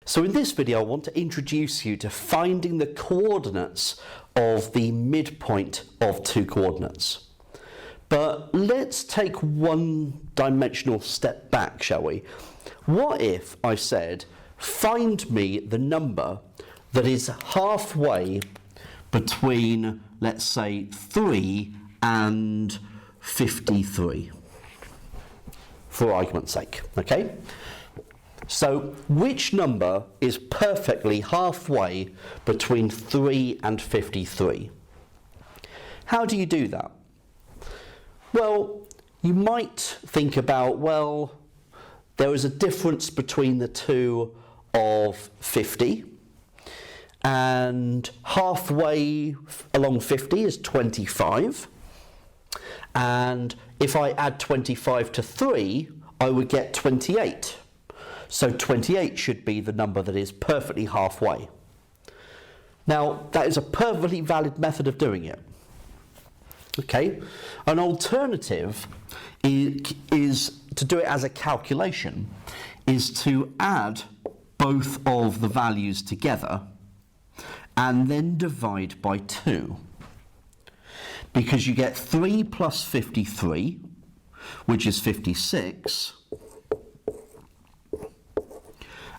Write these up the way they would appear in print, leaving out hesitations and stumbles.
So in this video, I want to introduce you to finding the coordinates of the midpoint of two coordinates. But let's take one dimensional step back, shall we? What if I said, find me the number that is halfway between, let's say, 3 and 53, for argument's sake, okay? So which number is perfectly halfway between 3 and 53? How do you do that? Well, you might think about, well, there is a difference between the two of 50, and halfway along 50 is 25, and if I add 25 to 3, I would get 28. So 28 should be the number that is perfectly halfway. Now, that is a perfectly valid method of doing it. Okay, an alternative is to do it as a calculation, is to add both of the values together and then divide by 2. Because you get 3 plus 53, which is 56,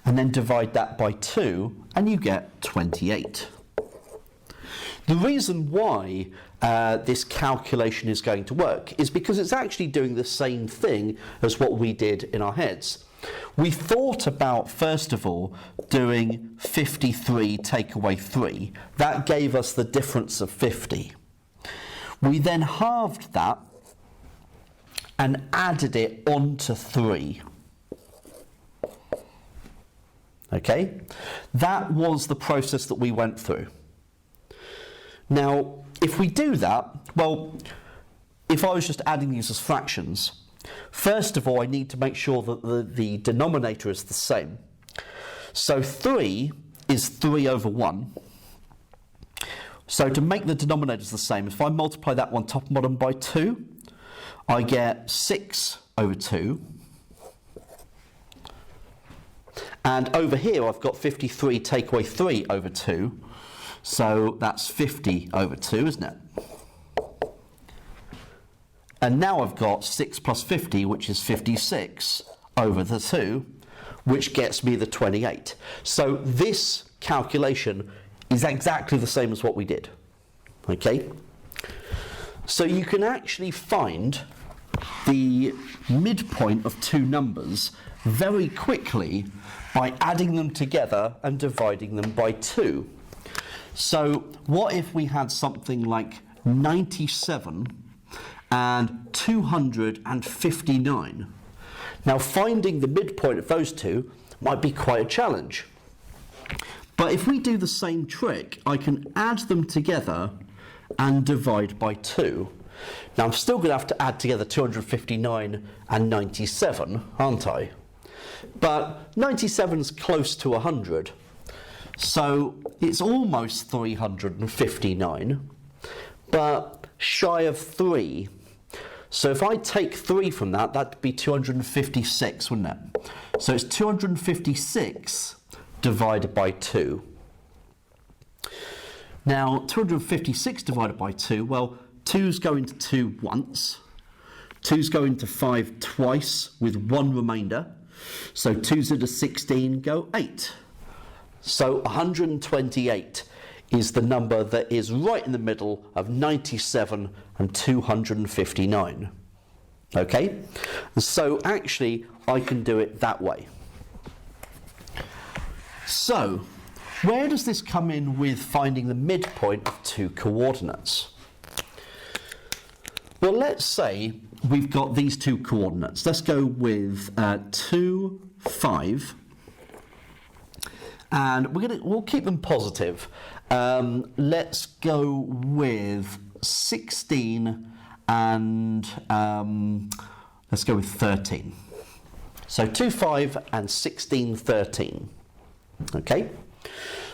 and then divide that by 2, and you get 28. The reason why this calculation is going to work is because it's actually doing the same thing as what we did in our heads. We thought about, first of all, doing 53 take away 3. That gave us the difference of 50. We then halved that and added it onto 3. Okay, that was the process that we went through. Now, if we do that, well, if I was just adding these as fractions, first of all, I need to make sure that the denominator is the same. So 3 is 3 over 1. So to make the denominators the same, if I multiply that one top and bottom by 2, I get 6 over 2. And over here, I've got 53 take away 3 over 2. So that's 50 over 2, isn't it? And now I've got 6 plus 50, which is 56 over the 2, which gets me the 28. So this calculation is exactly the same as what we did. Okay? So you can actually find the midpoint of two numbers very quickly by adding them together and dividing them by 2. So what if we had something like 97 and 259? Now, finding the midpoint of those two might be quite a challenge. But if we do the same trick, I can add them together and divide by 2. Now, I'm still going to have to add together 259 and 97, aren't I? But 97 is close to 100. So it's almost 359, but shy of 3. So if I take 3 from that, that'd be 256, wouldn't it? So it's 256 divided by 2. Now, 256 divided by 2, well, 2's going to 2 once. 2's going to 5 twice with 1 remainder. So 2's into 16 go 8. So 128 is the number that is right in the middle of 97 and 259. Okay? So actually, I can do it that way. So, where does this come in with finding the midpoint of two coordinates? Well, let's say we've got these two coordinates. Let's go with 2, 5. And we'll keep them positive. Let's go with 16 and let's go with 13. So 2, 5 and 16, 13. Okay?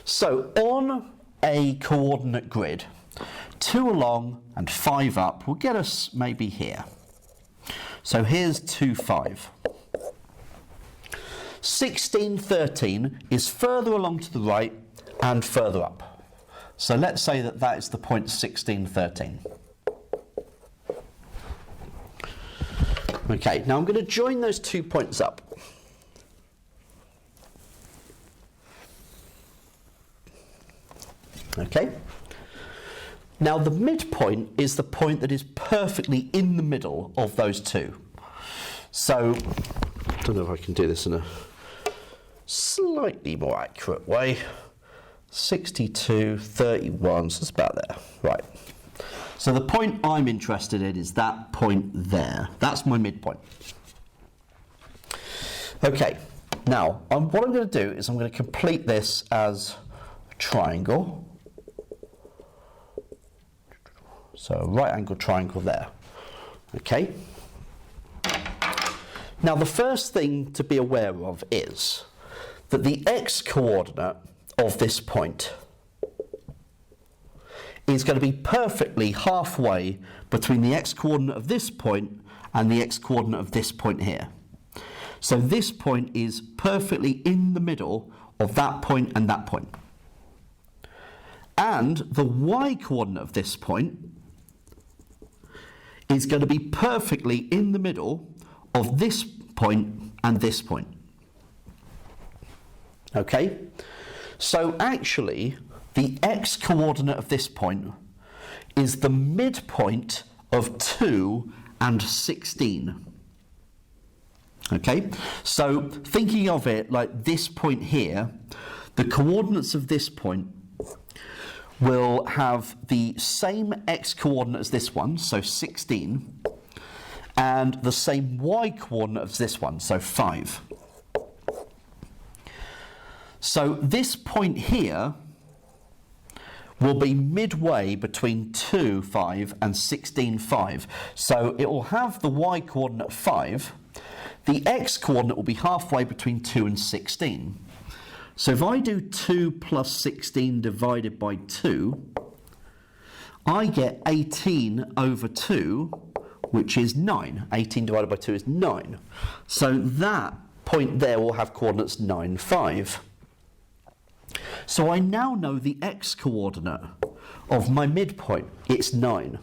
So on a coordinate grid, 2 along and 5 up will get us maybe here. So here's 2, 5. 16, 13 is further along to the right and further up. So let's say that that is the point 16, 13. Okay, now I'm going to join those 2 points up. Okay. Now the midpoint is the point that is perfectly in the middle of those two. So, I don't know if I can do this in a slightly more accurate way. 62, 31, so it's about there. Right. So the point I'm interested in is that point there. That's my midpoint. Okay, now what I'm going to do is I'm going to complete this as a triangle. So a right angle triangle there. Okay. Now the first thing to be aware of is that the x-coordinate of this point is going to be perfectly halfway between the x-coordinate of this point and the x-coordinate of this point here. So this point is perfectly in the middle of that point and that point. And the y-coordinate of this point is going to be perfectly in the middle of this point and this point. Okay? So actually, the x-coordinate of this point is the midpoint of 2 and 16. Okay? So thinking of it like this point here, the coordinates of this point will have the same x-coordinate as this one, so 16, and the same y-coordinate as this one, so 5. So this point here will be midway between 2, 5 and 16, 5. So it will have the y-coordinate 5. The x-coordinate will be halfway between 2 and 16. So if I do 2 plus 16 divided by 2, I get 18 over 2, which is 9. 18 divided by 2 is 9. So that point there will have coordinates 9, 5. So I now know the x-coordinate of my midpoint. It's 9.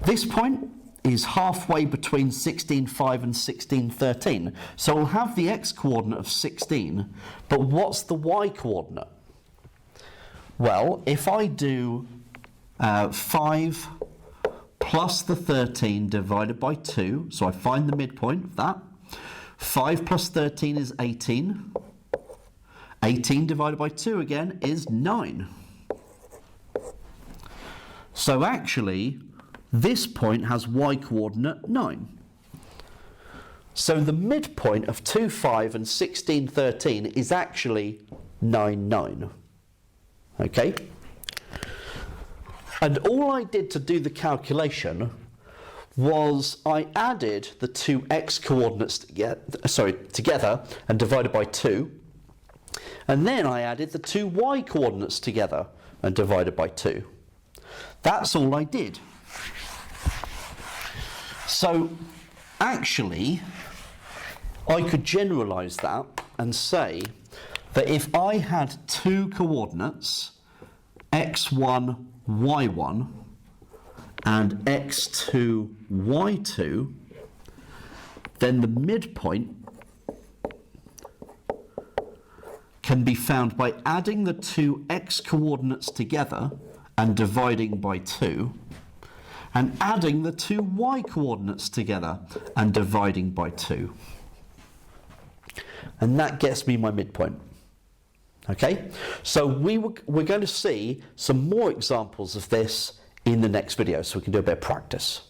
This point is halfway between 16.5 and 16.13. So we'll have the x-coordinate of 16, but what's the y-coordinate? Well, if I do 5 plus the 13 divided by 2, so I find the midpoint of that. 5 plus 13 is 18. 18 divided by 2 again is 9. So actually, this point has y-coordinate 9. So the midpoint of 2, 5 and 16, 13 is actually 9, 9. Okay? And all I did to do the calculation was I added the two x-coordinates together and divided by 2. And then I added the two y-coordinates together and divided by 2. That's all I did. So actually, I could generalize that and say that if I had two coordinates, x1, y1, and x2, y2, then the midpoint can be found by adding the two x coordinates together and dividing by 2, and adding the two y coordinates together and dividing by 2. And that gets me my midpoint. Okay, so we're going to see some more examples of this in the next video, so we can do a bit of practice.